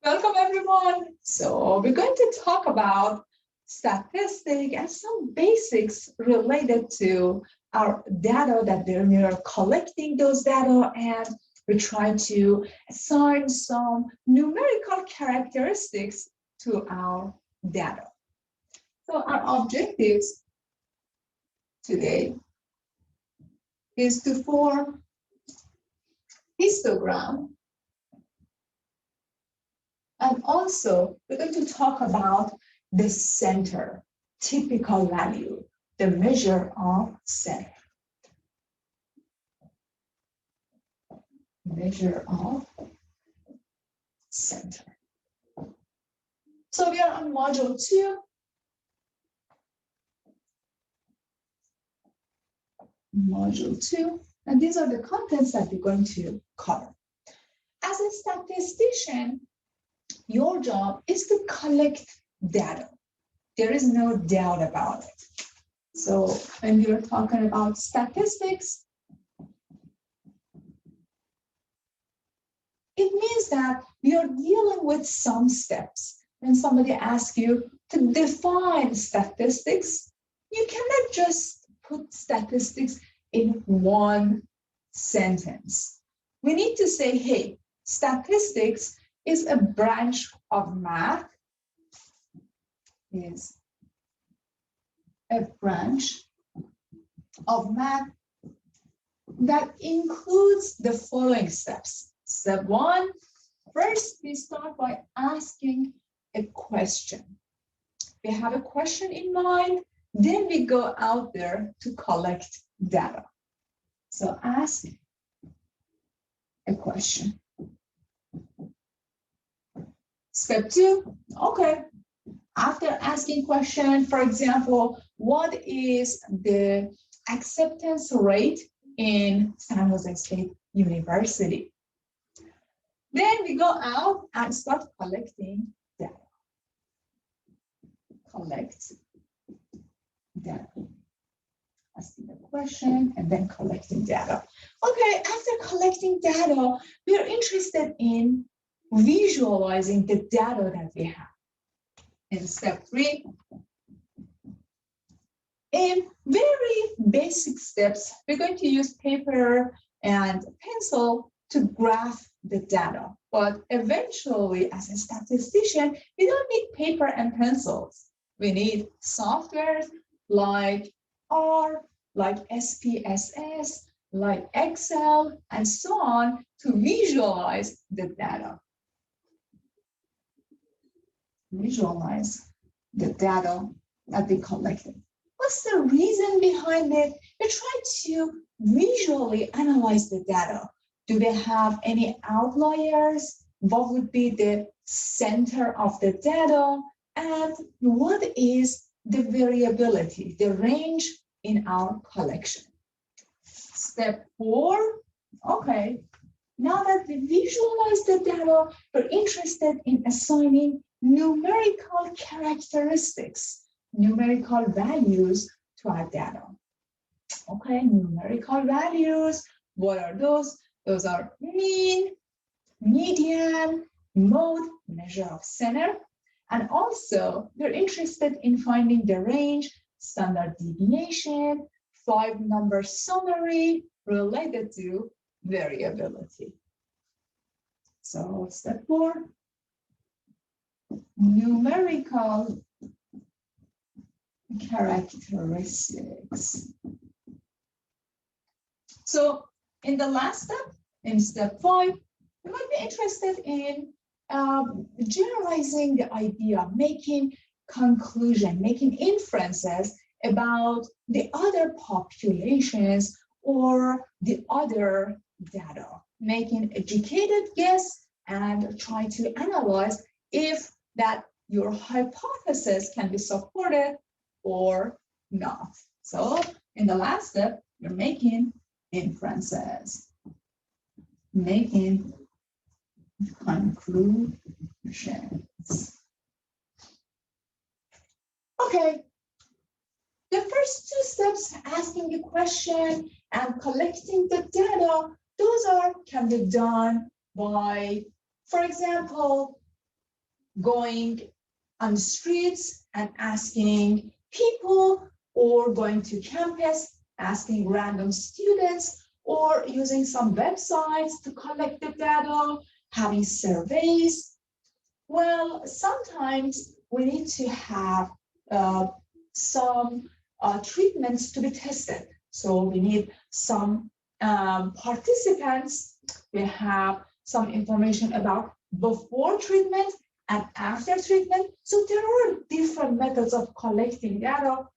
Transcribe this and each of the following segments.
Welcome everyone. So we're going to talk about statistics and some basics related to our data that we are collecting those data, and we try to assign some numerical characteristics to our data. So our objectives today is to form histogram. And also, we're going to talk about the center, typical value, the measure of center. Measure of center. So we are on module 2. Module 2. And these are the contents that we're going to cover. As a statistician, your job is to collect data. There is no doubt about it. So when we are talking about statistics, it means that we are dealing with some steps. When somebody asks you to define statistics, you cannot just put statistics in one sentence. We need to say, hey, statistics is a branch of math, is a branch of math that includes the following steps. Step 1, first we start by asking a question. We have a question in mind, then we go out there to collect data. So ask a question. Step 2, okay. After asking question, for example, what is the acceptance rate in San Jose State University? Then we go out and start collecting data. Collect data. Asking the question and then collecting data. Okay, after collecting data, we are interested in visualizing the data that we have. In step 3, in very basic steps, we're going to use paper and pencil to graph the data. But eventually, as a statistician, we don't need paper and pencils. We need software like R, like SPSS, like Excel, and so on to visualize the data. Visualize the data that we collected. What's the reason behind it? We try to visually analyze the data. Do we have any outliers? What would be the center of the data? And what is the variability, the range in our collection? Step 4, okay. Now that we visualize the data, we're interested in assigning numerical characteristics, numerical values to our data. Okay, numerical values, what are those? Those are mean, median, mode, measure of center, and also we're interested in finding the range, standard deviation, 5-number summary related to variability. So step 4, numerical characteristics. So in the last step, in step 5, we might be interested in generalizing the idea, making conclusion, making inferences about the other populations or the other data, making educated guess and try to analyze if that your hypothesis can be supported or not. So in the last step, you're making inferences, making conclusions. Okay, the first 2 steps, asking the question and collecting the data, those can be done by, for example, going on the streets and asking people, or going to campus, asking random students, or using some websites to collect the data, having surveys. Well, sometimes we need to have some treatments to be tested. So we need some participants. We have some information about before treatment and after treatment. So there are different methods of collecting data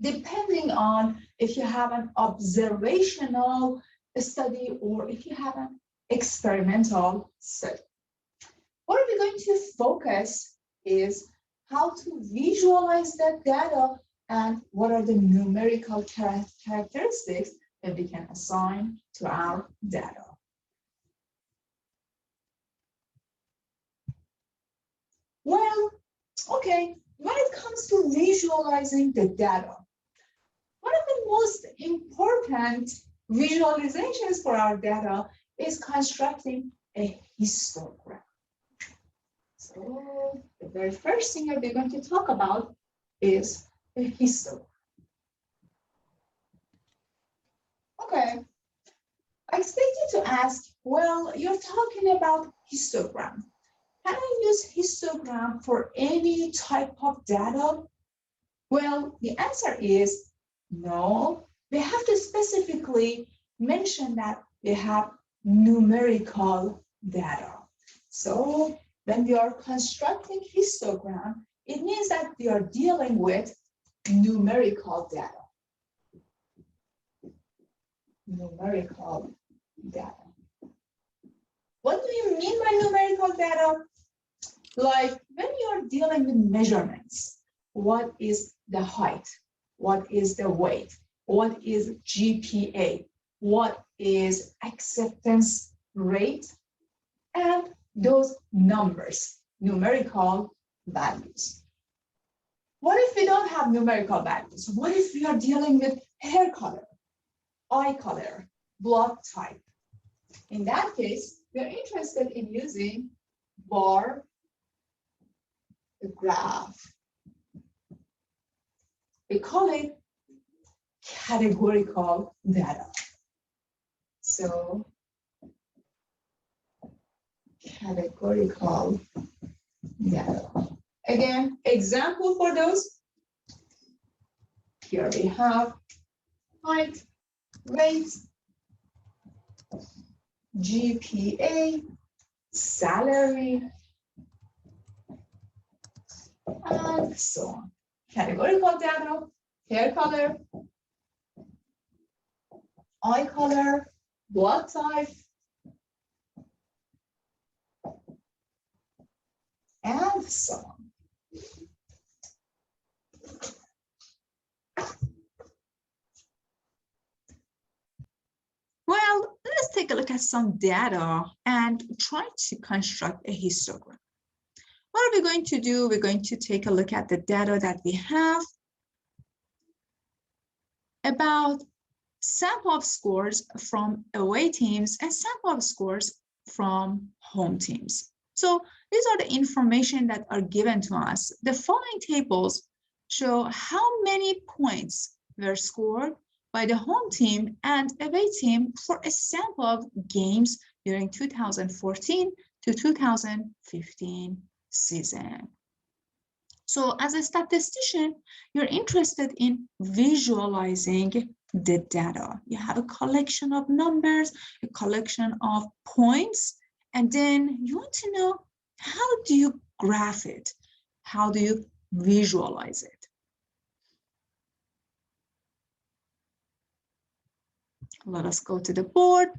depending on if you have an observational study or if you have an experimental study. What we're going to focus is how to visualize that data and what are the numerical characteristics that we can assign to our data. Well, okay, when it comes to visualizing the data, one of the most important visualizations for our data is constructing a histogram. So the very first thing that we're going to talk about is a histogram. Okay, I expect you to ask, well, you're talking about histogram. Can I use histogram for any type of data? Well, the answer is no. We have to specifically mention that we have numerical data. So when we are constructing histogram, it means that we are dealing with numerical data. Numerical data. What do you mean by numerical data? Like when you are dealing with measurements, what is the height? What is the weight? What is GPA? What is acceptance rate? And those numbers, numerical values. What if we don't have numerical values? What if we are dealing with hair color, eye color, blood type? In that case, we are interested in using bar graph. We call it categorical data. So categorical data. Again, example for those. Here we have height, weight, GPA, salary, and so on. Categorical data, hair color, eye color, blood type, and so on. Well, let's take a look at some data and try to construct a histogram. What are we going to do? We're going to take a look at the data that we have about sample of scores from away teams and sample of scores from home teams. So these are the information that are given to us. The following tables show how many points were scored by the home team and away team for a sample of games during 2014 to 2015 season. So as a statistician, you're interested in visualizing the data. You have a collection of numbers, a collection of points, and then you want to know, how do you graph it? How do you visualize it? Let us go to the board.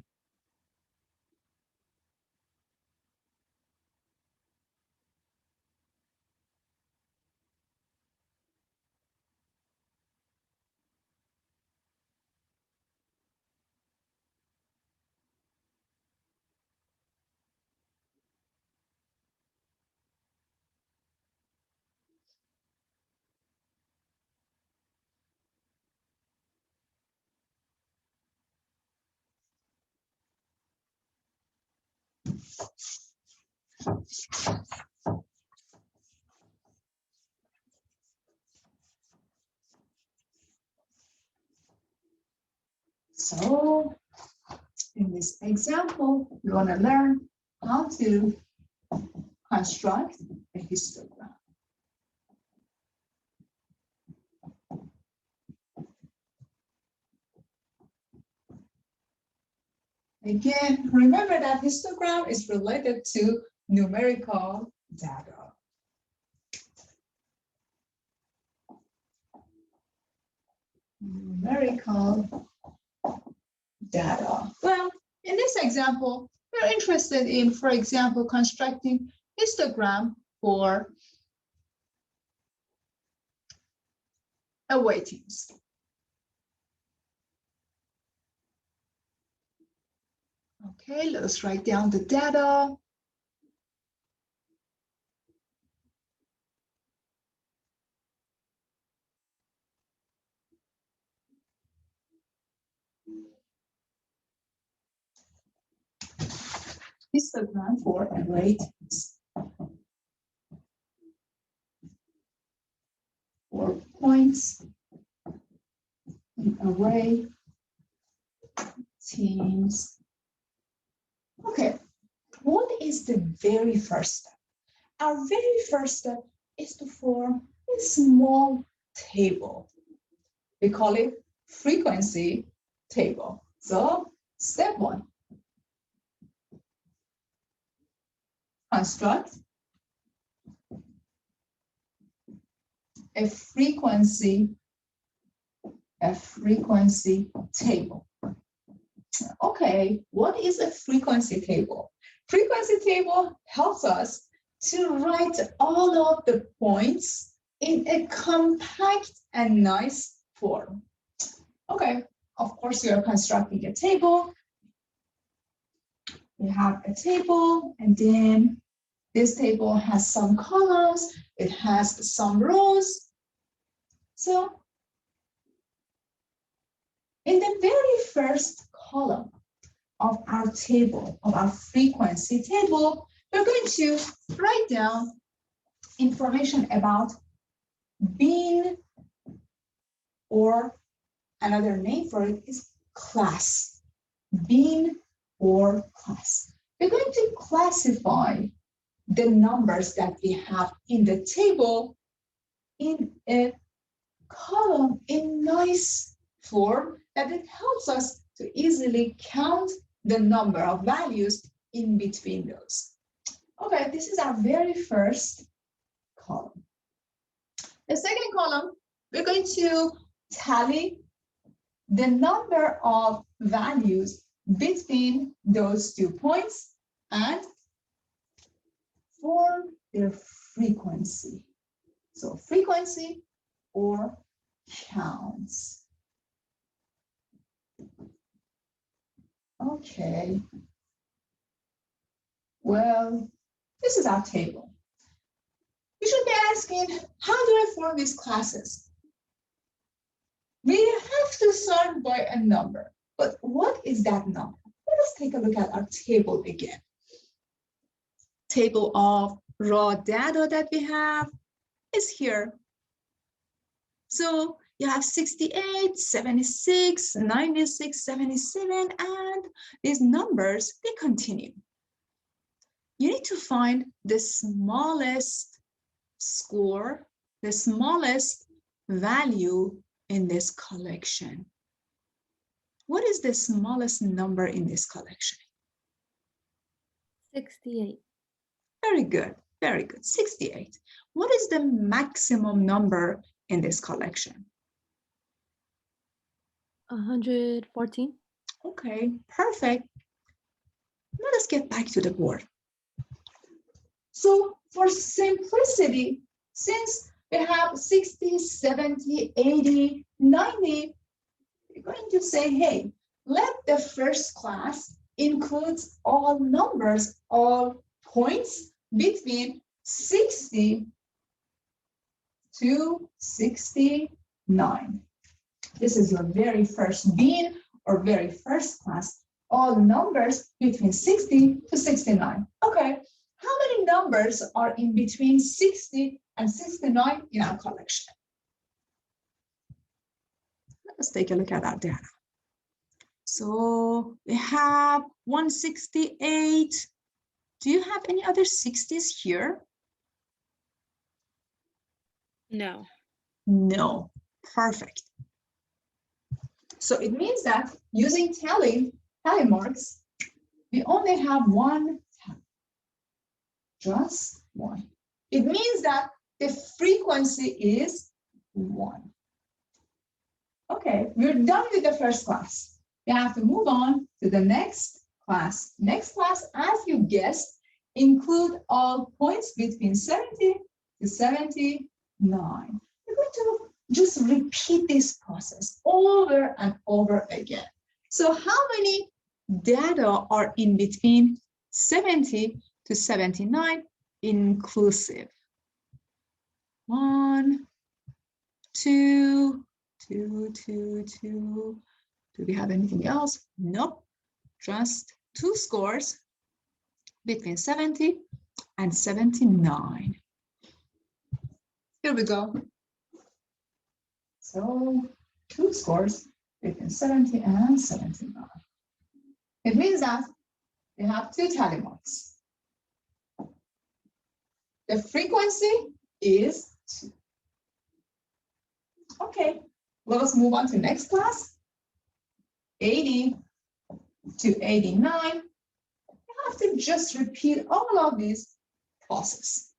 So in this example, we're going to learn how to construct a histogram. Again, remember that histogram is related to numerical data. Numerical data. Well, in this example, we're interested in, for example, constructing histogram for away teams. Okay, let us write down the data. Histogram for away teams. 4 points in away teams. Okay, what is the very first step? Our very first step is to form a small table. We call it frequency table. So step 1, construct a frequency table. Okay, what is a frequency table? Frequency table helps us to write all of the points in a compact and nice form. Okay, of course, we are constructing a table. We have a table, and then this table has some columns, it has some rows. So in the very first column of our table, of our frequency table, we're going to write down information about bin, or another name for it is class. Bin or class. We're going to classify the numbers that we have in the table in a column in nice form that it helps us to easily count the number of values in between those. Okay, this is our very first column. The second column, we're going to tally the number of values between those 2 points and form their frequency. So frequency or counts. Okay. Well, this is our table. You should be asking, how do I form these classes? We have to start by a number, but what is that number? Let us take a look at our table again. Table of raw data that we have is here. So you have 68, 76, 96, 77, and these numbers, they continue. You need to find the smallest score, the smallest value in this collection. What is the smallest number in this collection? 68. Very good, 68. What is the maximum number in this collection? 114. Okay, perfect. Let us get back to the board. So for simplicity, since we have 60, 70, 80, 90, we're going to say, hey, let the first class include all numbers, all points between 60 to 69. This is your very first bin or very first class, all numbers between 60 to 69. Okay, how many numbers are in between 60 and 69 in our collection? Let's take a look at our data. So we have 168. Do you have any other 60s here? No. No. Perfect. So it means that using tally marks, we only have one tally. Just one. It means that the frequency is 1. Okay, we're done with the first class. We have to move on to the next class. Next class, as you guessed, include all points between 70 to 79. We're going to just repeat this process over and over again. So how many data are in between 70 to 79 inclusive? 1, 2, 2, 2, 2. Do we have anything else? Nope. Just 2 scores between 70 and 79. Here we go. So 2 scores between 70 and 79. It means that we have 2 tally marks. The frequency is 2. Okay, let us move on to next class. 80 to 89. You have to just repeat all of these processes.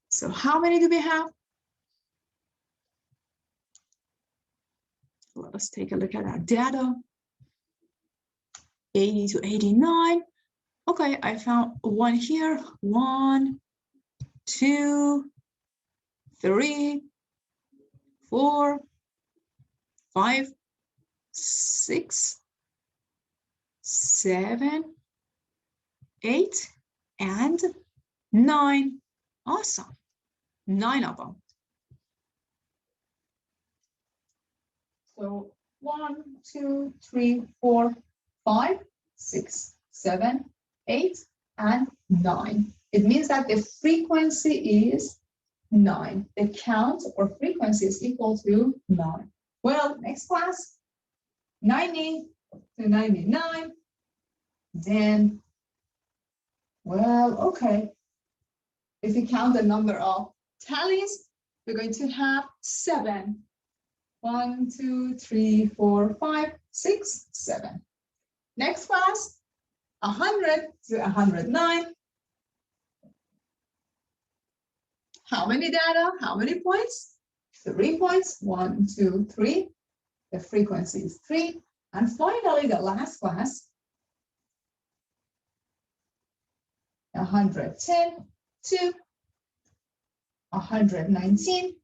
So how many do we have? Let us take a look at our data. 80 to 89. Okay, I found one here. 1, 2, 3, 4, 5, 6, 7, 8, and 9. Awesome. 9 of them. So 1, 2, 3, 4, 5, 6, 7, 8, and 9. It means that the frequency is 9. The count or frequency is equal to 9. Well, next class, 90 to 99. Then, well, okay. If you count the number of tallies, we're going to have 7. 1, 2, 3, 4, 5, 6, 7. Next class, 100 to 109. How many data? How many points? 3 points. 1, 2, 3. The frequency is 3. And finally, the last class, 110 to 119.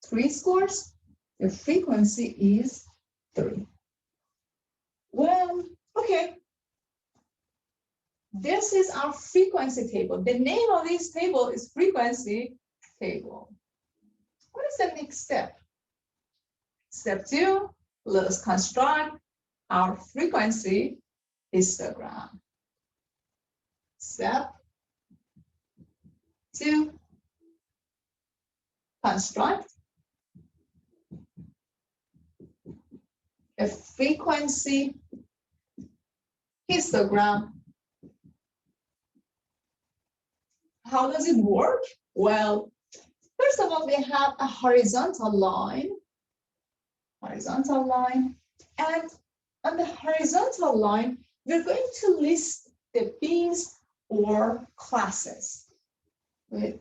3 scores. The frequency is 3. Well, okay. This is our frequency table. The name of this table is frequency table. What is the next step? Step 2, let us construct our frequency histogram. Step 2, construct a frequency histogram. How does it work? Well, first of all, we have a horizontal line, and on the horizontal line, we're going to list the beans or classes with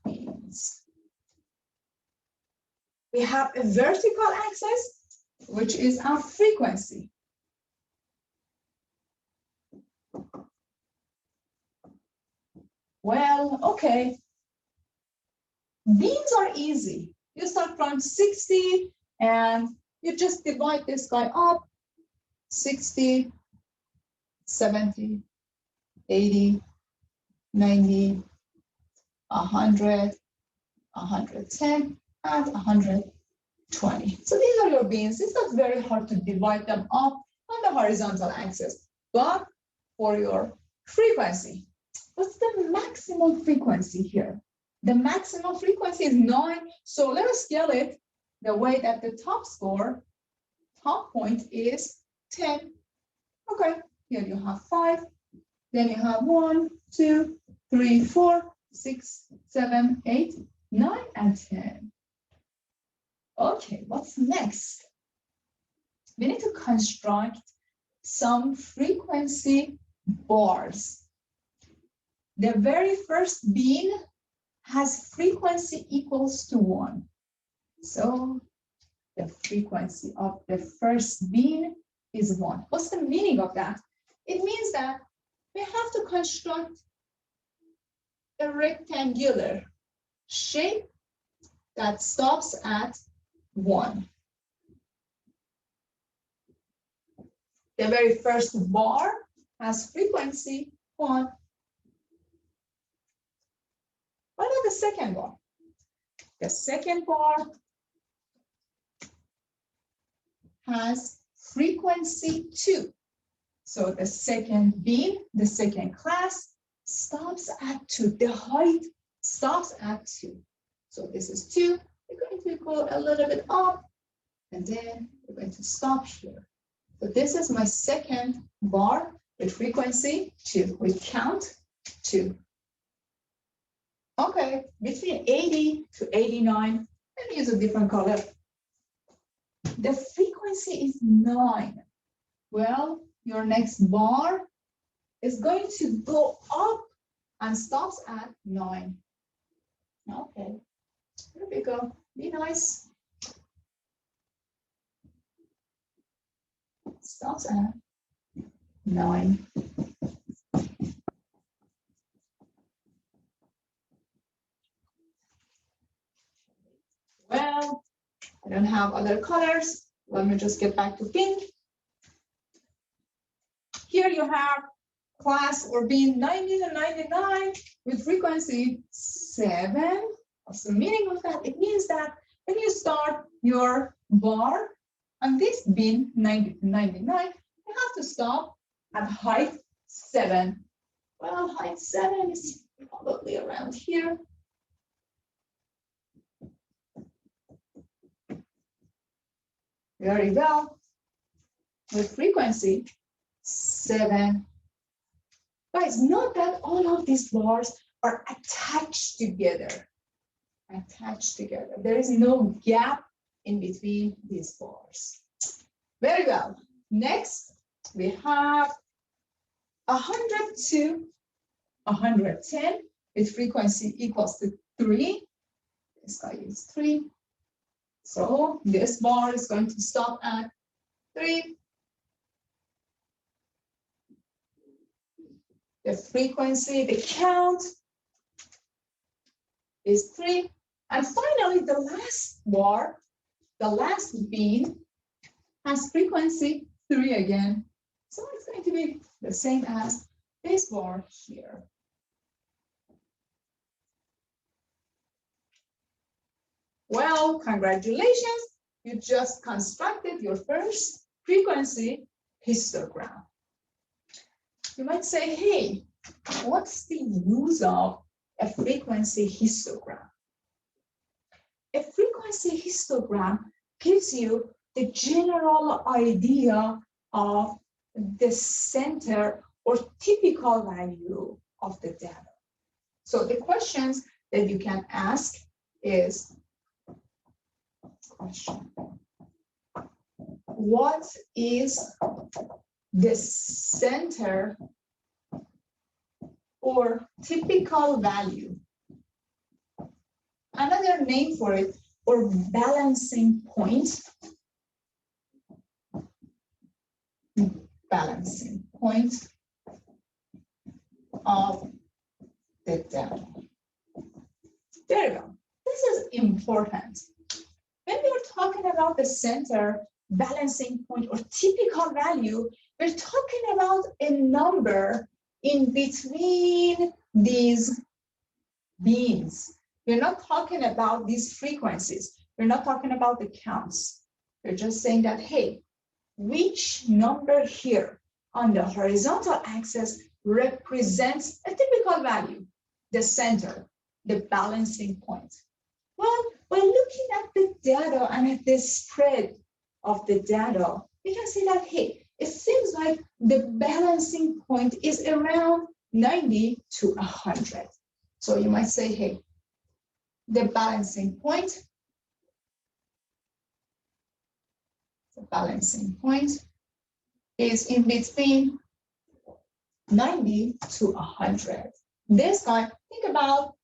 beans. We have a vertical axis, which is our frequency. Well, okay. Beans are easy. You start from 60 and you just divide this guy up. 60, 70, 80, 90, 100, 110, and 120. So these are your beans. It's not very hard to divide them up on the horizontal axis, but for your frequency, what's the maximum frequency here? The maximum frequency is 9, so let us scale it the way that the top point is 10. Okay, here you have 5. Then you have 1, 2, 3, 4, 6, 7, 8, 9, and 10. Okay, what's next? We need to construct some frequency bars. The very first bean has frequency equals to 1. So the frequency of the first bean is 1. What's the meaning of that? It means that we have to construct a rectangular shape that stops at 1. The very first bar has frequency 1. What about the second bar? The second bar has frequency 2. So the second beam, the second class stops at 2. The height stops at 2. So this is 2. We're going to go a little bit up, and then we're going to stop here. So this is my second bar with frequency 2. We count 2. Okay, between 80 to 89, let me use a different color. The frequency is 9. Well, your next bar is going to go up and stops at 9. Okay, here we go. Be nice. Stops at 9. Well, I don't have other colors. Let me just get back to pink. Here you have class or being 90 to 99 with frequency 7. What's the meaning of that? It means that when you start your bar on this bin 90 to 99, you have to stop at height 7. Well, height 7 is probably around here. Very well. With frequency 7. Guys, note that all of these bars are attached together. There is no gap in between these bars. Very well. Next, we have 100 to 110 with frequency equals to 3. This guy is 3. So this bar is going to stop at 3. The frequency, the count is 3. And finally, the last bar, the last bean, has frequency 3 again. So it's going to be the same as this bar here. Well, congratulations. You just constructed your first frequency histogram. You might say, hey, what's the use of a frequency histogram? A frequency histogram gives you the general idea of the center or typical value of the data. So the questions that you can ask is, what is the center or typical value? Another name for it, or balancing point. Balancing point of the data. There you go. This is important. When we're talking about the center, balancing point, or typical value, we're talking about a number in between these beans. We're not talking about these frequencies. We're not talking about the counts. We're just saying that, hey, which number here on the horizontal axis represents a typical value, the center, the balancing point? Well, by looking at the data and at the spread of the data, we can see that, hey, it seems like the balancing point is around 90 to 100. So you might say, hey, the balancing point is in between 90 to 100. This guy, think about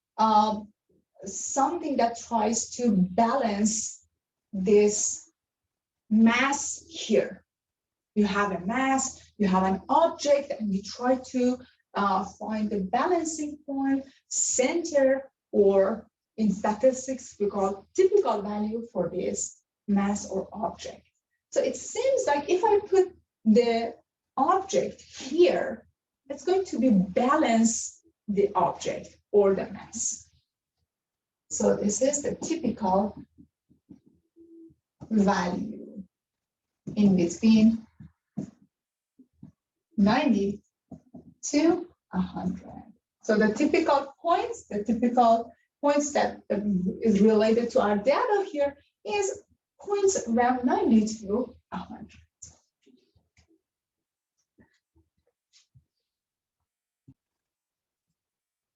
something that tries to balance this mass here. You have a mass, you have an object, and you try to find the balancing point, center, or in statistics, we call typical value for this mass or object. So it seems like if I put the object here, it's going to be balance the object or the mass. So this is the typical value in between 90 to 100. So the typical points that is related to our data here is points around 90 to 100.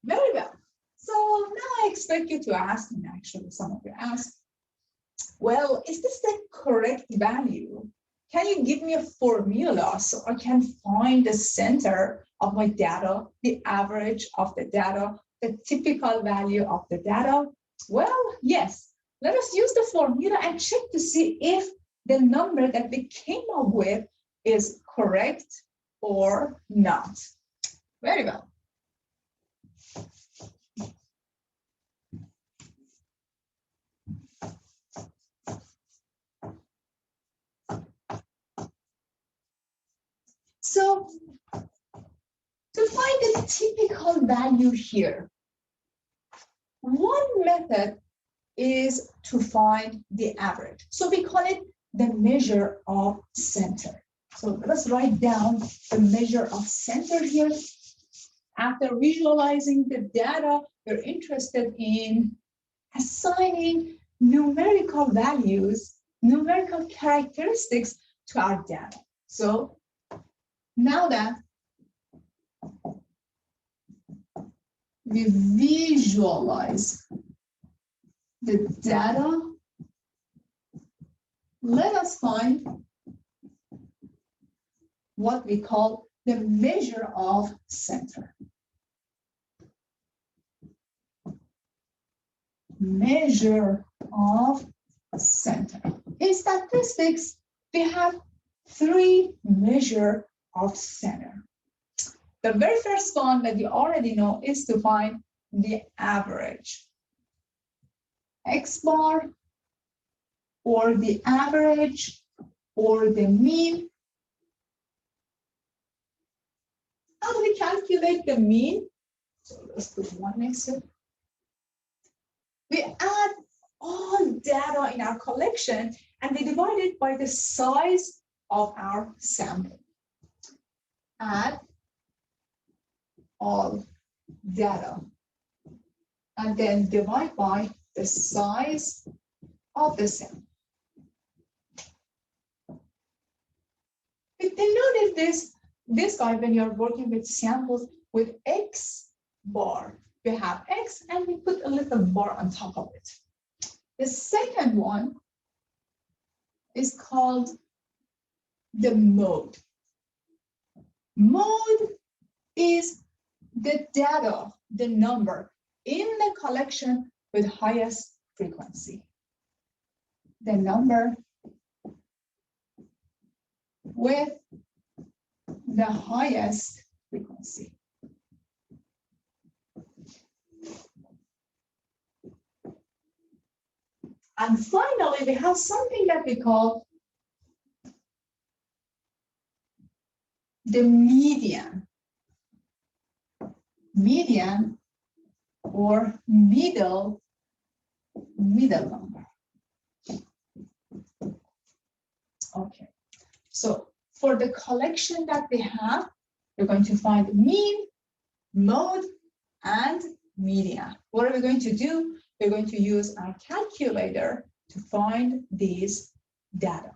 Very well. So now I expect you to ask me, actually, some of you ask, well, is this the correct value? Can you give me a formula so I can find the center of my data, the average of the data, the typical value of the data? Well, yes. Let us use the formula and check to see if the number that we came up with is correct or not. Very well. So to find the typical value here, one method is to find the average. So we call it the measure of center. So let's write down the measure of center here. After visualizing the data, you're interested in assigning numerical values, numerical characteristics to our data. So now that we visualize the data, let us find what we call the measure of center. Measure of center. In statistics, we have three measures of center. The very first one that you already know is to find the average. X bar, or the average, or the mean. How do we calculate the mean? So let's put one next to it. We add all data in our collection and we divide it by the size of our sample. Add all data and then divide by the size of the sample. But then notice this guy, when you're working with samples with X bar, we have X and we put a little bar on top of it. The second one is called the mode. Mode is the data, the number in the collection with highest frequency. The number with the highest frequency. And finally, we have something that we call the median. Median or middle number. Okay, so for the collection that we have, we're going to find mean, mode, and median. What are we going to do? we're going to use our calculator to find these data.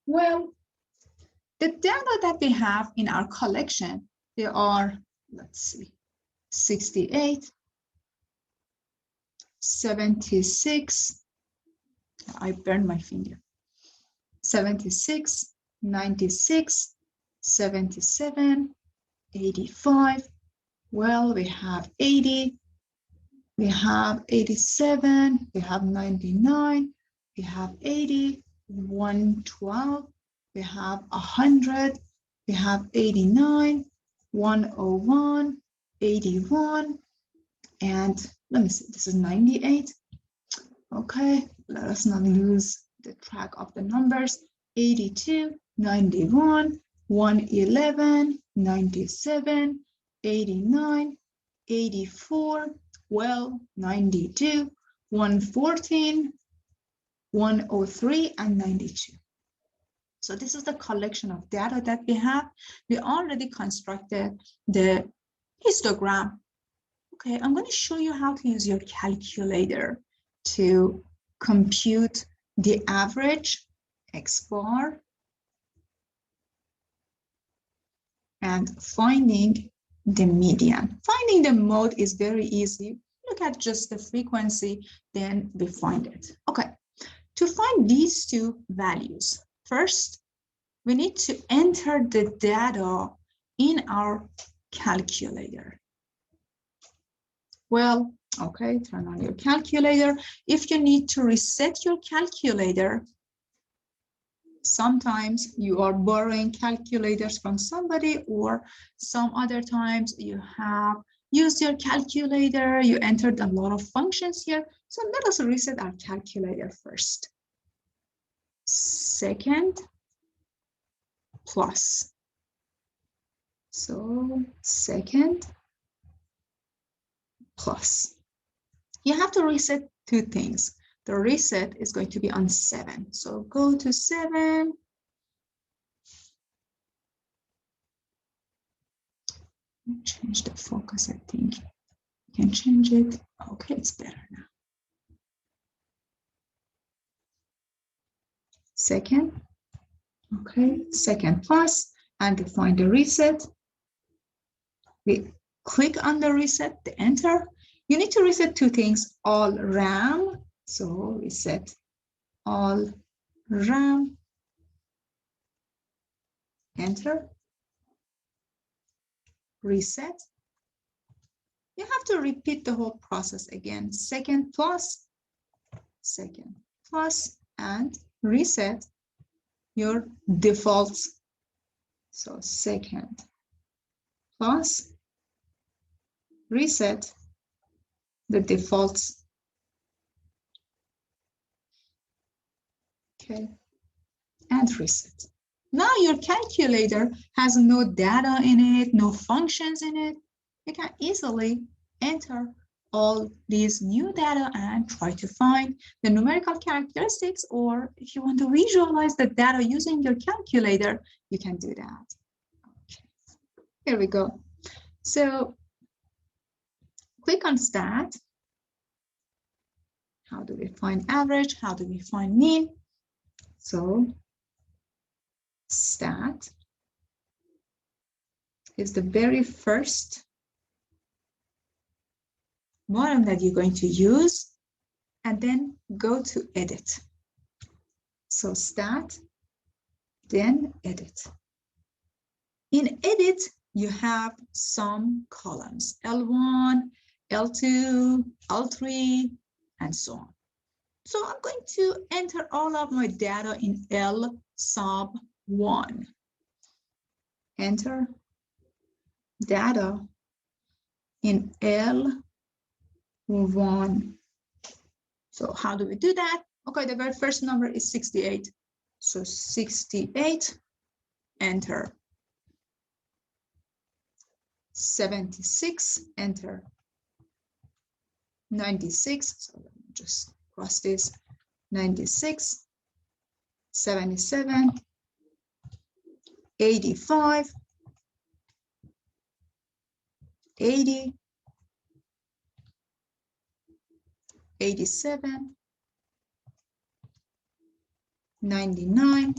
Well, the data that we have in our collection, they are, let's see, 68, 76, I burned my finger, 76, 96, 77, 85, well, we have 80, we have 87, we have 99, we have 80, 112, we have 100, we have 89, 101, 81, and let me see, this is 98. Okay, let us not lose the track of the numbers. 82, 91, 111, 97, 89, 84, well, 92, 114, 103, and 92. So this is the collection of data that we have. We already constructed the histogram. Okay, I'm going to show you how to use your calculator to compute the average, X bar, and finding the median. Finding the mode is very easy. Look at just the frequency, then we find it. Okay, to find these two values, first, we need to enter the data in our calculator. Well, okay, turn on your calculator. If you need to reset your calculator, sometimes you are borrowing calculators from somebody, or some other times you have used your calculator, you entered a lot of functions here. So let us reset our calculator first. Second plus. So second plus. You have to reset two things. The reset is going to be on 7. So go to 7. Change the focus, I think. You can change it. Okay, it's better now. Second. Okay, second plus, and define the reset. We click on the reset, the enter. You need to reset two things, all RAM. So reset all RAM, enter, reset. You have to repeat the whole process again. Second plus, and reset your defaults. So second plus, reset the defaults. Okay, and reset. Now your calculator has no data in it, no functions in it. You can easily enter all these new data and try to find the numerical characteristics, or if you want to visualize the data using your calculator, you can do that. Okay. Here we go. So click on stat. How do we find average? How do we find mean? So stat is the very first button that you're going to use, and then go to edit. So stat, then edit. In edit, you have some columns, L1, L2, L3, and so on. So I'm going to enter all of my data in L sub 1. Enter data in L1. So how do we do that? Okay, the very first number is 68. So 68, enter. 76, enter. 96, so let me just cross this. 96, 77, 85, 80, 87, 99,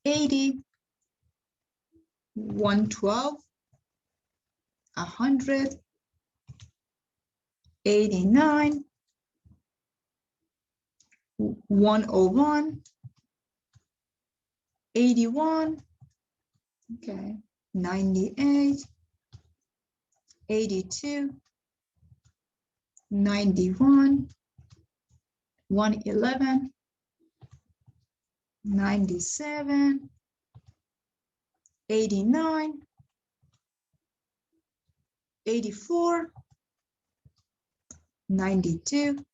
80, 112, 100, 89, 101, 81, okay, 98, 82, 91, 111, 97, 89, 84, 92,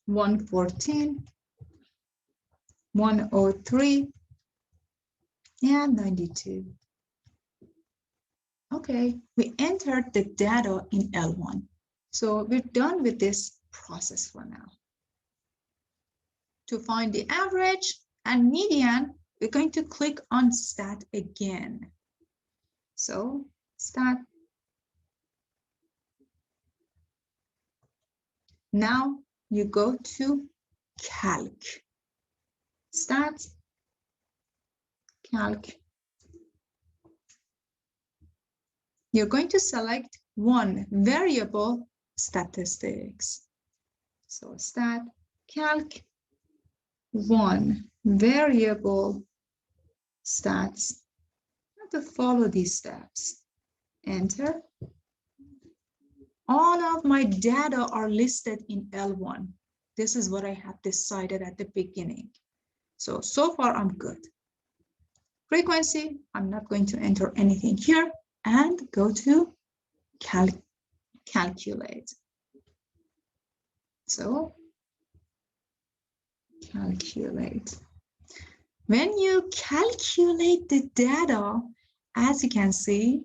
114, 103, and 92. Okay, we entered the data in L1. So we're done with this process for now. To find the average and median, we're going to click on Stat again. So Stat. Now you go to Calc. Stat, Calc. You're going to select one variable, statistics. So Stat, Calc, one variable, stats. You have to follow these steps. Enter. All of my data are listed in L1. This is what I have decided at the beginning. So far I'm good. Frequency, I'm not going to enter anything here, and go to calculate. So calculate. When you calculate the data, as you can see,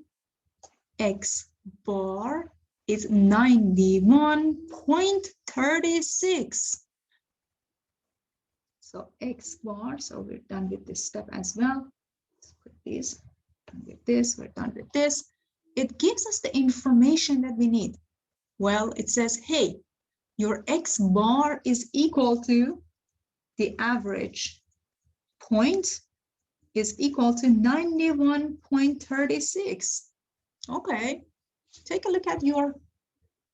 X bar is 91.36. So X bar, so we're done with this step as well. Let's put this, done with this, we're done with this. It gives us the information that we need. Well, it says, hey, your X bar is equal to the average point is equal to 91.36. Okay, take a look at your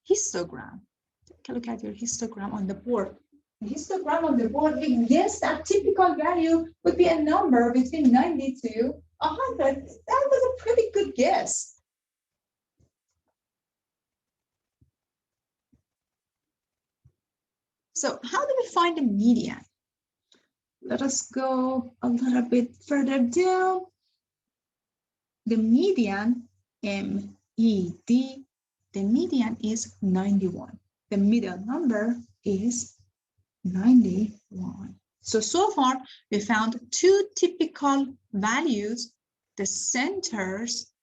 histogram. Take a look at your histogram on the board. The histogram on the board, yes, that typical value would be a number between 90 to 100. That was a pretty good guess. So how do we find the median? Let us go a little bit further down. The median, M-E-D, the median is 91. The middle number is 91. So far, we found two typical values, the centers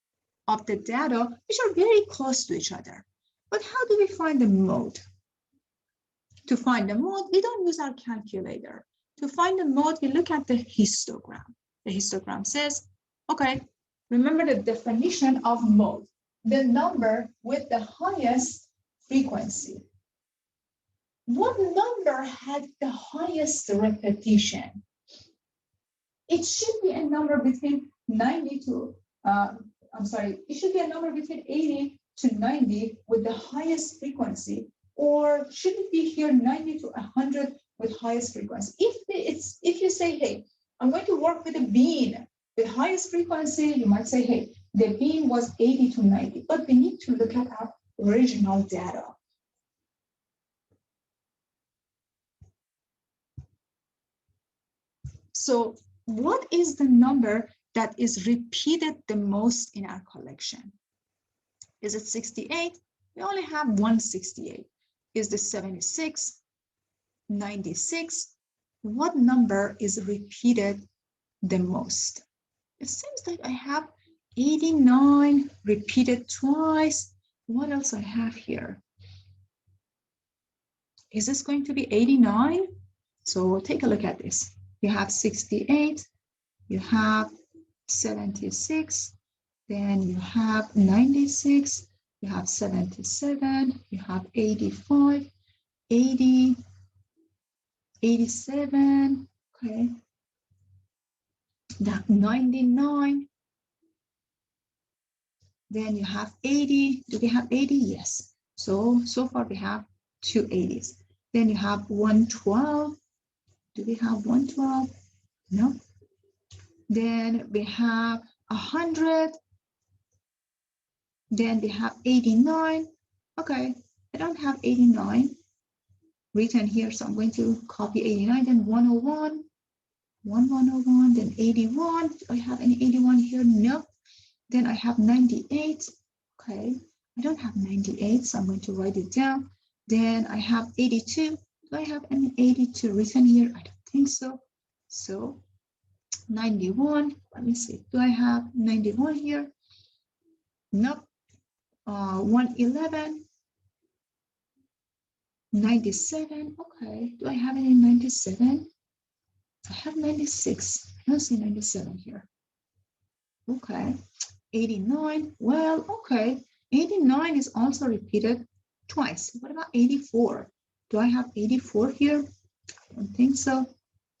of the data, which are very close to each other. But how do we find the mode? To find the mode, we don't use our calculator. To find the mode, we look at the histogram. The histogram says, okay, remember the definition of mode, the number with the highest frequency. What number had the highest repetition? It should be a number between 90 to, it should be a number between 80 to 90 with the highest frequency, or should it be here 90 to 100 with highest frequency? If you say, hey, I'm going to work with a bean with highest frequency, you might say, hey, the bean was 80 to 90, but we need to look at our original data. So what is the number that is repeated the most in our collection? Is it 68? We only have 168. Is the 76, 96? What number is repeated the most? It seems like I have 89 repeated twice. What else I have here? Is this going to be 89? So take a look at this. You have 68, you have 76, Then you have 96, you have 77, you have 85, 80, 87, okay. That 99. Then you have 80. Do we have 80? Yes. So far we have two 80s. Then you have 112. Do we have 112? No. Then we have 100. Then we have 89. Okay, I don't have 89 written here, so I'm going to copy 89. Then 101, 101, then 81. Do I have any 81 here? No. Then I have 98. Okay, I don't have 98, so I'm going to write it down. Then I have 82. Do I have any 82 written here? I don't think so. So 91. Let me see. Do I have 91 here? Nope. 111. 97. Okay. Do I have any 97? I have 96. I don't see 97 here. Okay. 89. Well, okay. 89 is also repeated twice. What about 84? Do I have 84 here? I don't think so.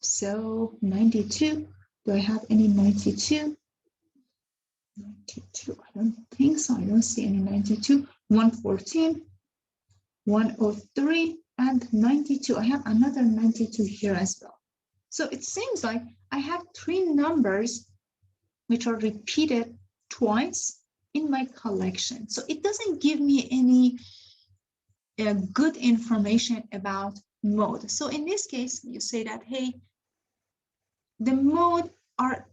So 92. Do I have any 92? 92. I don't think so. I don't see any 92. 114, 103, and 92. I have another 92 here as well. So it seems like I have three numbers which are repeated twice in my collection. So it doesn't give me any good information about mode. So in this case, you say that, hey, the mode are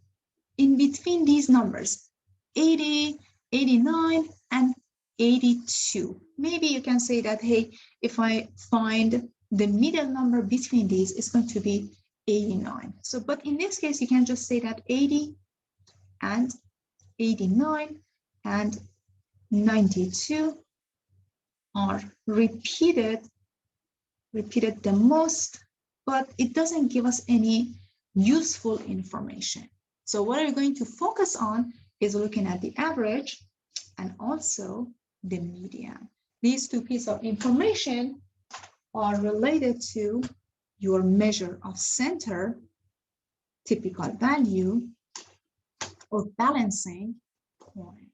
in between these numbers, 80, 89, and 82. Maybe you can say that, hey, if I find the middle number between these, it's going to be 89. So, but in this case, you can just say that 80 and 89 and 92 are repeated the most, but it doesn't give us any useful information. So what we're going to focus on is looking at the average and also the median. These two pieces of information are related to your measure of center, typical value, or balancing point.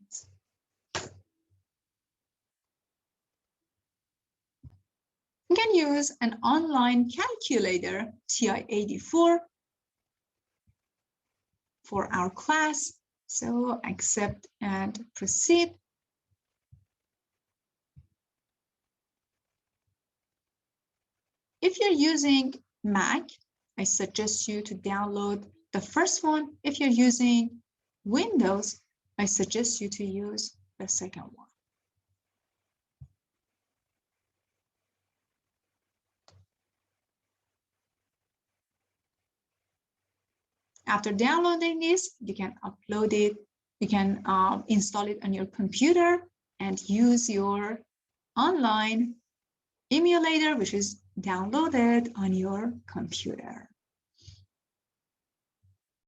You can use an online calculator, TI-84, for our class. So accept and proceed. If you're using Mac, I suggest you to download the first one. If you're using Windows, I suggest you to use the second one. After downloading this, you can upload it, you can install it on your computer and use your online emulator, which is downloaded on your computer.